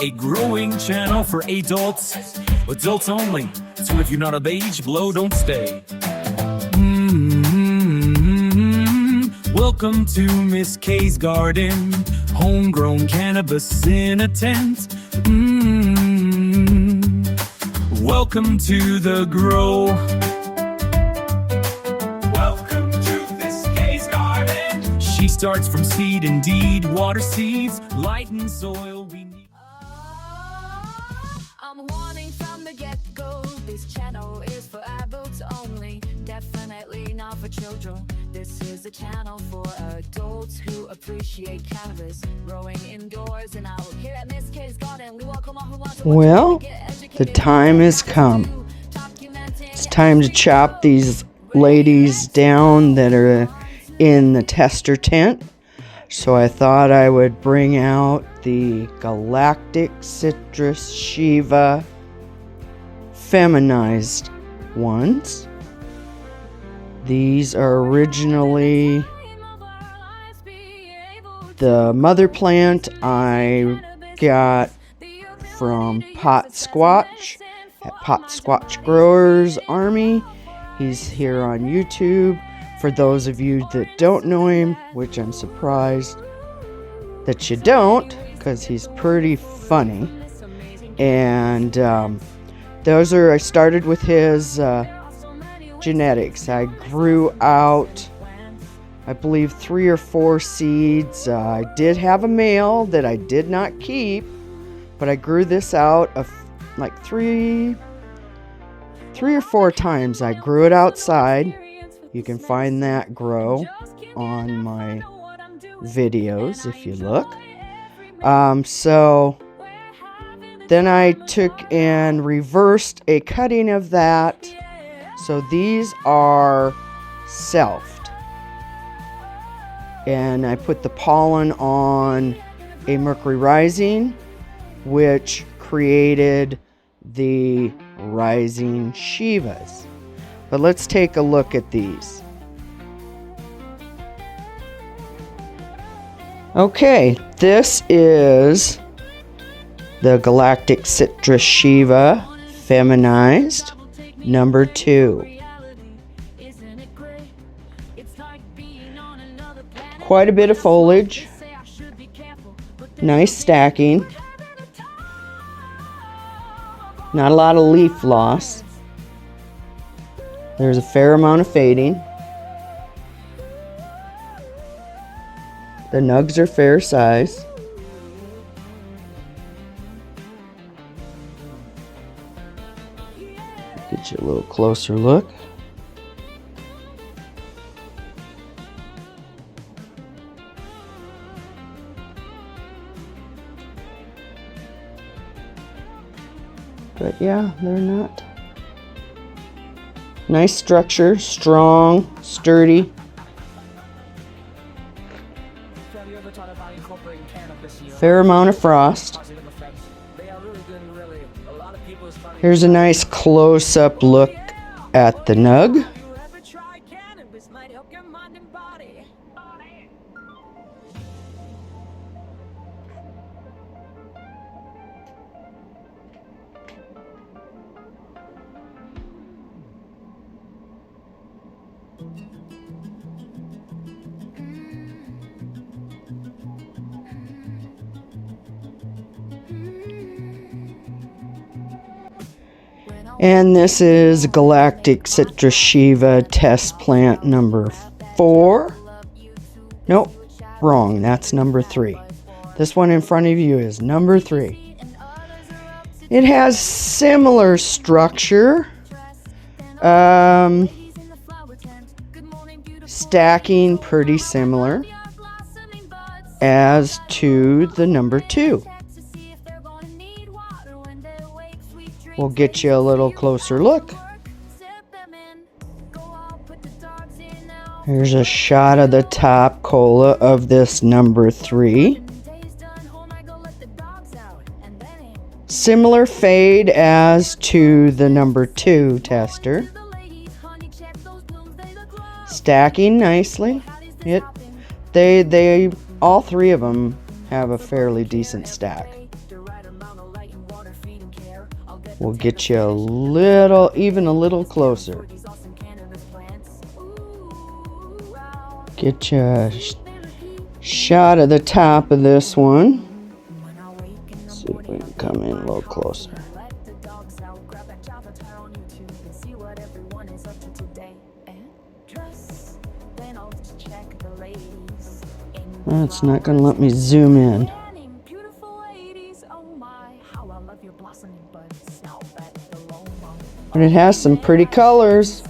a growing channel for adults, adults only. So if you're not of age, below, don't stay. Welcome to Miss K's garden, homegrown cannabis in a tent. Welcome to the grow. Welcome to Miss K's garden. She starts from seed, indeed, water seeds, light and soil we need. I'm warning from the get-go, this channel is for adults only, definitely not for children. This is a channel for adults who appreciate cannabis, growing indoors and out. Here at Miss K's garden, we welcome all who want to. Well, the time has come. It's time to chop these ladies down that are in the tester tent. So I thought I would bring out the Galactic Citrus Shiva feminized ones. These are originally the mother plant I got from Pot Squatch at Pot Squatch Growers Army. He's here on YouTube. For those of you that don't know him, which I'm surprised that you don't, because he's pretty funny. And I started with his genetics. I grew out, I believe, 3 or 4 seeds. I did have a male that I did not keep, but I grew this out of like three or 4 times. I grew it outside. You can find that grow on my videos if you look. So then I took and reversed a cutting of that. So these are selfed. And I put the pollen on a Mercury Rising, which created the Rising Shivas. But let's take a look at these. Okay, this is the Galactic Citrus Shiva feminized number 2. Quite a bit of foliage. Nice stacking. Not a lot of leaf loss. There's a fair amount of fading. The nugs are fair size. Get you a little closer look. But yeah, they're not. Nice structure, strong, sturdy. Fair amount of frost. Here's a nice close-up look at the nug. And this is Galactic Citrus Shiva test plant number 4. Nope, wrong. That's number 3. This one in front of you is number 3. It has similar structure. Stacking pretty similar as to the number 2. We'll get you a little closer look. Here's a shot of the top cola of this number 3. Similar fade as to the number 2 tester. Stacking nicely. They all 3 of them have a fairly decent stack. We'll get you a little, even a little closer. Get you a shot of the top of this one. See if we can come in a little closer. It's not going to let me zoom in. But it has some pretty colors.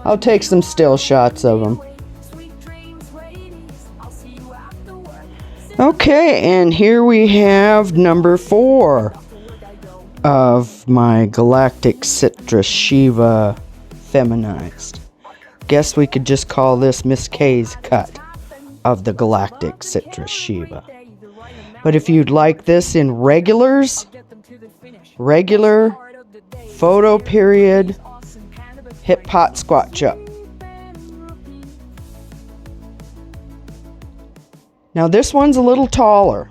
I'll take some still shots of them. Okay, and here we have number 4 of my Galactic Citrus Shiva feminized. Guess we could just call this Miss K's cut of the Galactic Citrus Shiva. But if you'd like this in regulars, regular, photo period, hit pot squatch up. Now this one's a little taller,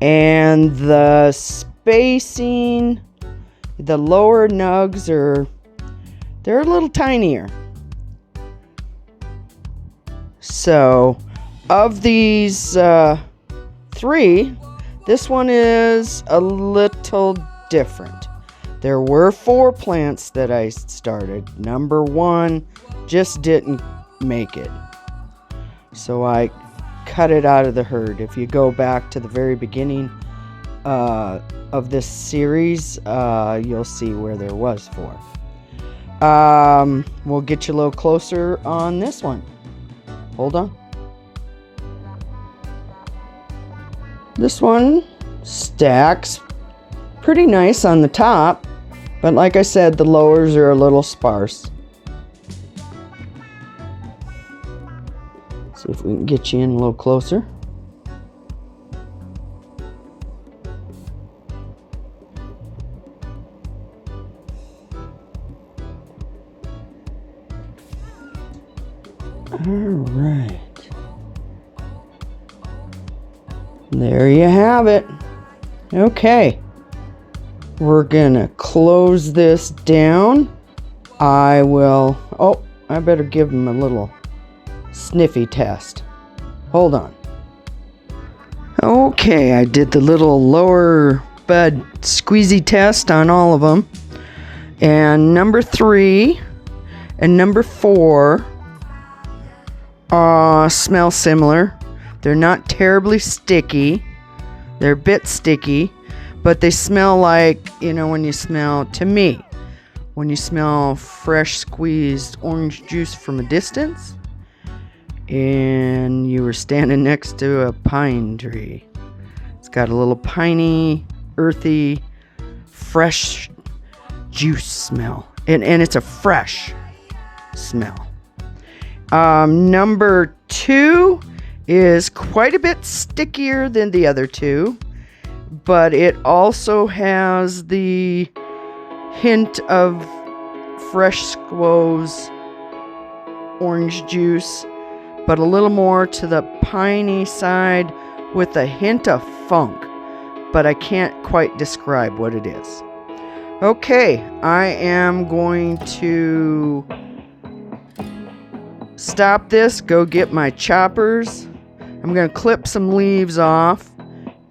and the spacing, the lower nugs they're a little tinier. So of these 3, this one is a little different. There were 4 plants that I started. Number 1 just didn't make it, so I cut it out of the herd. If you go back to the very beginning of this series, you'll see where there was 4. We'll get you a little closer on this one. Hold on. This one stacks pretty nice on the top, but like I said, the lowers are a little sparse. See if we can get you in a little closer. Alright. There you have it. Okay. We're gonna close this down. I better give him a little sniffy test. Hold on. Okay, I did the little lower bud squeezy test on all of them. And number 3 and number 4 smell similar. They're not terribly sticky. They're a bit sticky, but they smell like, when you smell, to me, when you smell fresh squeezed orange juice from a distance and you were standing next to a pine tree. It's got a little piney, earthy, fresh juice smell. And it's a fresh smell. Number 2 is quite a bit stickier than the other 2, but it also has the hint of fresh squoze orange juice, but a little more to the piney side with a hint of funk, but I can't quite describe what it is. Okay, I am going to stop this, go get my choppers. I'm going to clip some leaves off,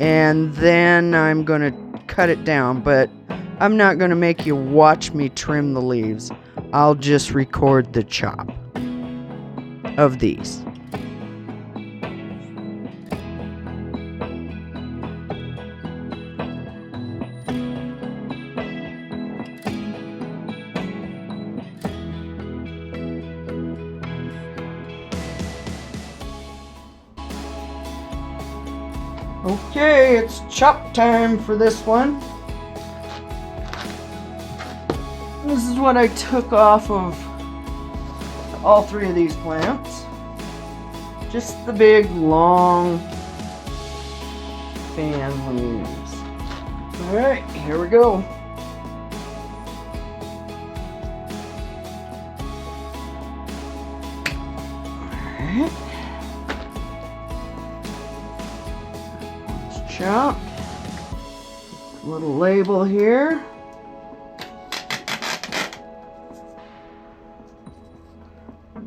and then I'm going to cut it down, but I'm not going to make you watch me trim the leaves. I'll just record the chop of these. Okay, it's chop time for this one. This is what I took off of all 3 of these plants. Just the big, long fan leaves. Alright, here we go. Alright. Chop. Little label here.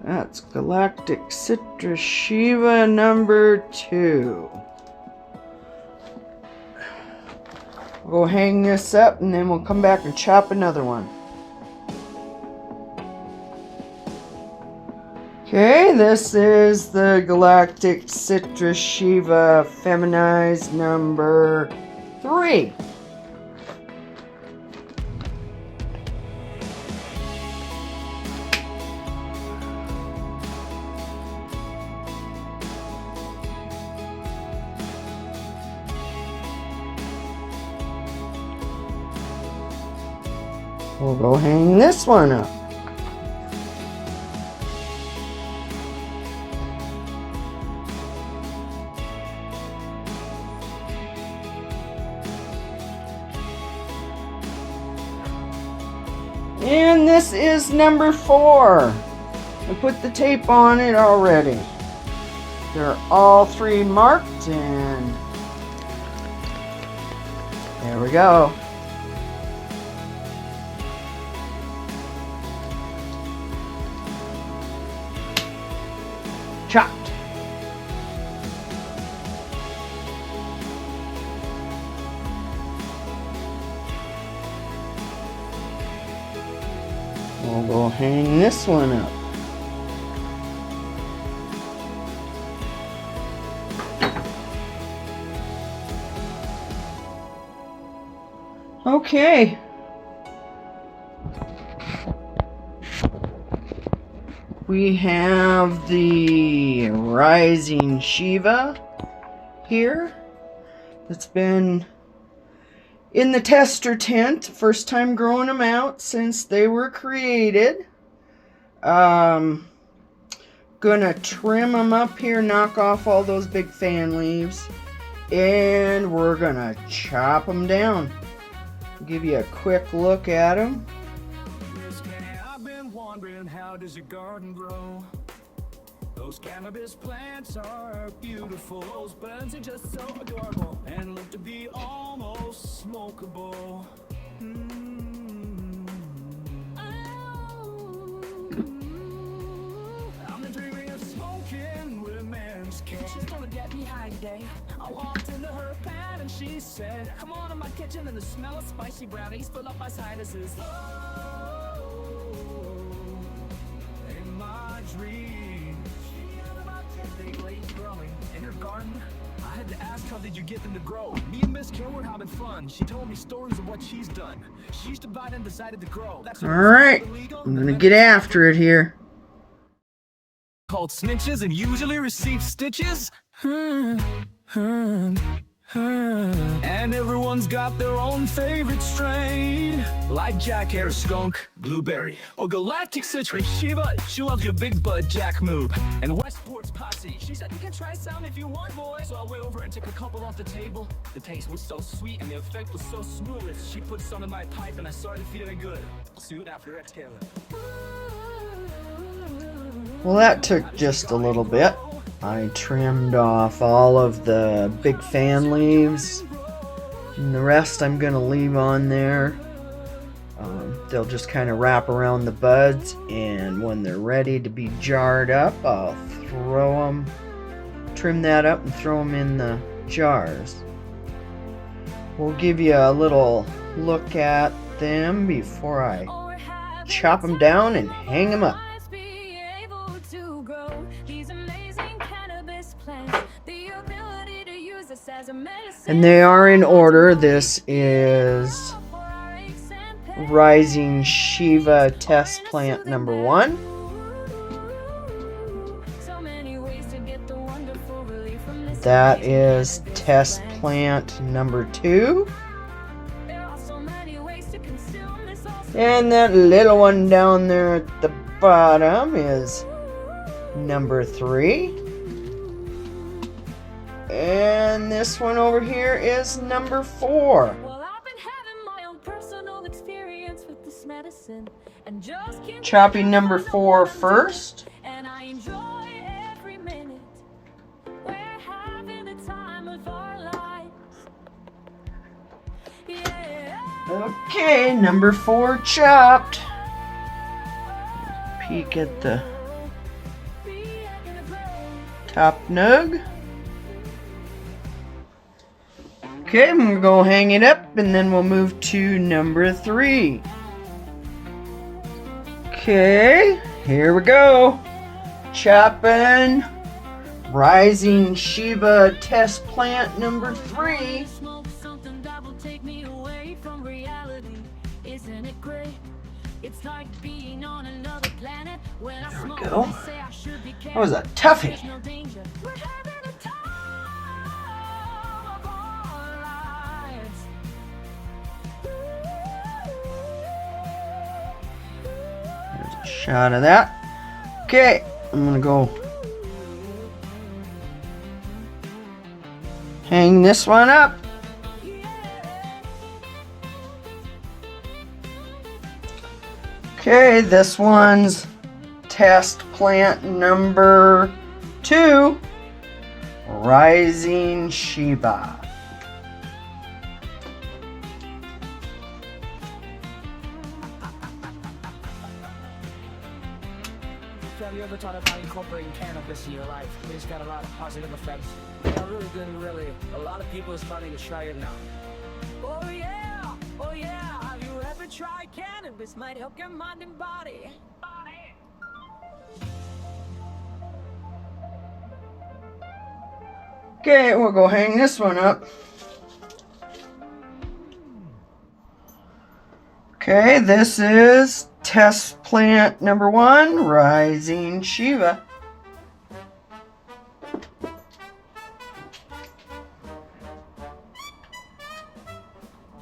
That's Galactic Citrus Shiva number 2. We'll hang this up and then we'll come back and chop another one. Okay, this is the Galactic Citrus Shiva feminized number 3. We'll go hang this one up. And this is number 4. I put the tape on it already. They're all 3 marked, and there we go. Chopped. We'll go hang this one up. Okay. We have the Rising Shiva here. It's been in the tester tent. First time growing them out since they were created. Gonna trim them up here, knock off all those big fan leaves, and we're gonna chop them down. Give you a quick look at them. I've been wondering, how does your garden grow? Those cannabis plants are beautiful. Those buds are just so adorable and look to be almost smokable. I'm dreaming of smoking with a man's cane. She's gonna get me high today. I walked into her pad and she said, come on in my kitchen, and the smell of spicy brownies fill up my sinuses. In my dreams, she had about 10 big leaves growing in her garden. I had to ask, how did you get them to grow? Me and Miss Kim were having fun. She told me stories of what she's done. She used to buy and decided to grow. That's All right, I'm gonna get after it here. Called snitches and usually receive stitches. And everyone's got their own favorite strain, like Jack Hare Skunk, Blueberry, or Galactic Citrus Shiva. She loves your big bud Jack Moob. And Westport's Posse, she said you can try some if you want, boy. So I went over and took a couple off the table. The taste was so sweet and the effect was so smooth. She put some in my pipe and I started feeling good soon after exhaling. Well, that took just a little bit. I trimmed off all of the big fan leaves, and the rest I'm going to leave on there. They'll just kind of wrap around the buds, and when they're ready to be jarred up, I'll trim that up and throw them in the jars. We'll give you a little look at them before I chop them down and hang them up. And they are in order. This is Rising Shiva test plant number 1. That is test plant number 2. And that little one down there at the bottom is number 3. And this one over here is number 4. Well, I've been having my own personal experience with this medicine, and just can't Chopping number 4 first. and I enjoy every minute. We're having the time of our lives. Yeah. Okay, number 4 chopped. Peek at the top nug. Okay, I'm gonna go hang it up and then we'll move to number 3. Okay, here we go. Chopping Rising Shiva test plant number 3. There we go. That was a toughie. There's a shot of that. Okay, I'm gonna go hang this one up. Okay, this one's test plant number 2, Rising Shiva. Have you ever thought about incorporating cannabis in your life? It's got a lot of positive effects. Yeah, really good, and really, a lot of people are starting to try it now. Oh yeah, oh yeah. Have you ever tried cannabis? Might help your mind and body. Okay, we'll go hang this one up. Okay, this is test plant number 1, Rising Shiva.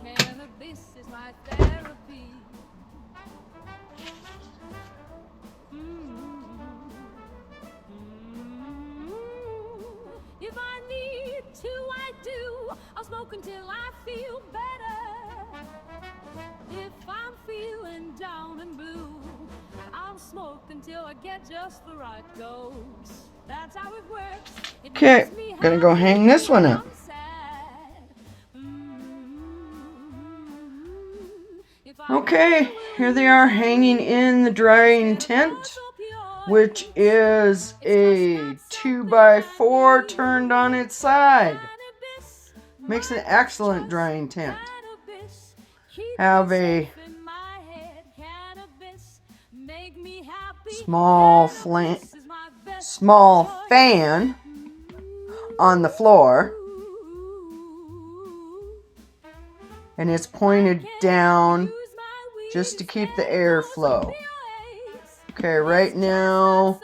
Cannabis is my therapy. If I need to, I do. I'll smoke until I feel better. If I'm feeling down and blue, I'll smoke until I get just the right dose. That's how it works. Okay, gonna go hang this one up. Okay, here they are hanging in the drying tent, which is a 2x4 turned on its side. Makes an excellent drying tent. Have a small fan on the floor, and it's pointed down just to keep the airflow. Okay, right now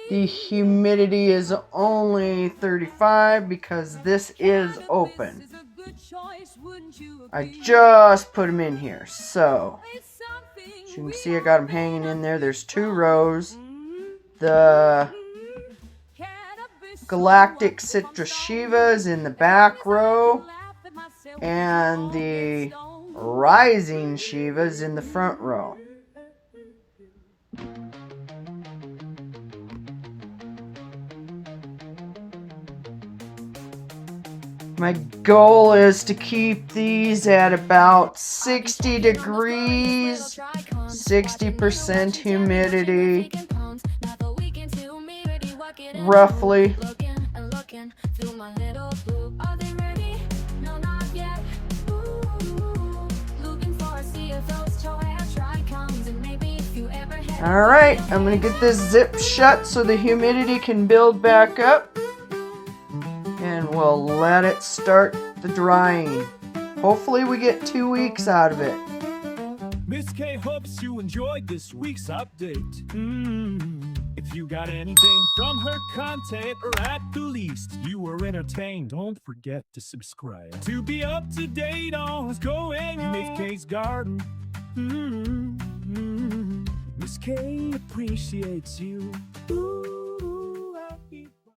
the humidity is only 35 because this is open. I just put them in here, so as you can see, I got them hanging in there. There's 2 rows. The Galactic Citrus Shiva is in the back row, and the Rising Shiva is in the front row. My goal is to keep these at about 60 degrees, 60% humidity, roughly. Alright, I'm going to get this zip shut so the humidity can build back up. And we'll let it start the drying. Hopefully we get 2 weeks out of it. Miss K hopes you enjoyed this week's update. If you got anything from her content, or at the least you were entertained, don't forget to subscribe to be up to date on what's going on in Miss K's garden. Miss K appreciates you.